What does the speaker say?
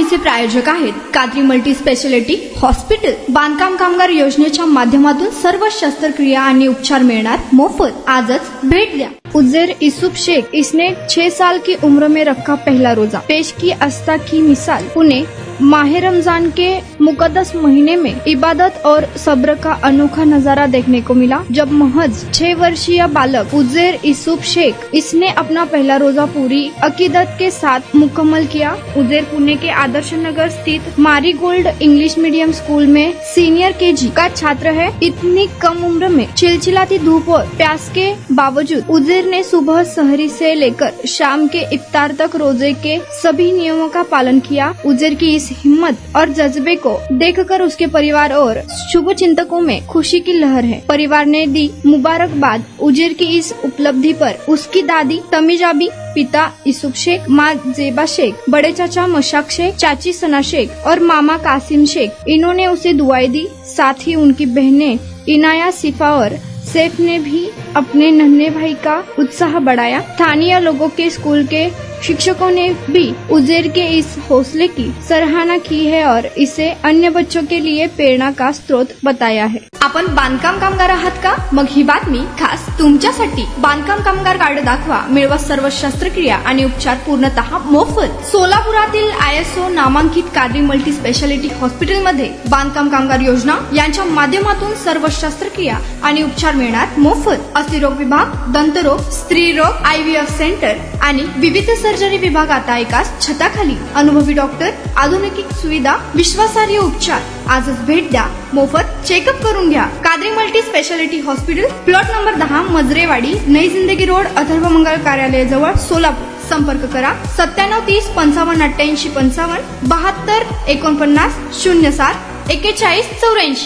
बातमीचे प्रायोजक आहेत Qadri multi speciality hospital. बांधकाम कामगार योजनेच्या माध्यमातून सर्व शस्त्रक्रिया आणि उपचार मिळणार मोफत। आजच भेट द्या। उज़ैर यूसुफ शेख, इसने 6 साल की उम्र में रखा पहला रोजा। पेश की आस्था की मिसाल। पुणे, माह रमजान के मुकद्दस महीने में इबादत और सब्र का अनोखा नजारा देखने को मिला, जब महज 6 वर्षीय बालक उज़ैर यूसुफ शेख इसने अपना पहला रोजा पूरी अकीदत के साथ मुकम्मल किया। उज़ैर पुणे के आदर्श नगर स्थित मारी गोल्ड इंग्लिश मीडियम स्कूल में सीनियर केजी का छात्र है। इतनी कम उम्र में चिलचिलाती धूप और प्यास के बावजूद उज़ैर ने सुबह सहरी से लेकर शाम के इफ्तार तक रोजे के सभी नियमों का पालन किया। उज़ैर की इस हिम्मत और जज्बे को देखकर उसके परिवार और शुभ चिंतकों में खुशी की लहर है। परिवार ने दी मुबारकबाद उज़ैर की इस उपलब्धि पर उसकी दादी तमीजाबी, पिता यूसुफ शेख, माँ जेबा शेख, बड़े चाचा मशाक शेख, चाची सना शेख और मामा कासिम शेख, इन्होंने उसे दुआएं दी। साथ ही उनकी बहनें इनाया, सिफा और सैफ ने भी अपने नन्हे भाई का उत्साह बढ़ाया। स्थानीय लोगों के स्कूल के शिक्षकों ने भी उज़ैर के इस हौसले की सराहना की है और इसे अन्य बच्चों के लिए प्रेरणा का स्रोत बताया है। आपण बांधकाम कामगार आहात का? मग ही बातमी खास तुमच्यासाठी। बांधकाम कामगार कार्ड दाखवा, मिळवा सर्व शस्त्रक्रिया आणि उपचार पूर्णतः मोफत। सोलापुरातील ISO नामांकित कादरी मल्टी स्पेशालिटी हॉस्पिटल मध्ये बांधकाम कामगार योजना यांच्या माध्यमातून सर्व शस्त्रक्रिया आणि उपचार मिळणार मोफत। अस्थिरोग विभाग, दंतरोग, स्त्रीरोग, IVF सेंटर आणि विविध सर्जरी विभाग आता एकाच छताखाली। अनुभवी डॉक्टर, आधुनिक सुविधा, विश्वासार्ह उपचार। आजच भेट द्या, मोफत चेकअप करून घ्या। Qadri multi speciality hospital, plot number 10, Majrewadi, नई जिंदगी रोड, अथर्व मंगल कार्यालय जवळ, सोलापूर। संपर्क करा 9730 55 88 55 72 49 07 41 84।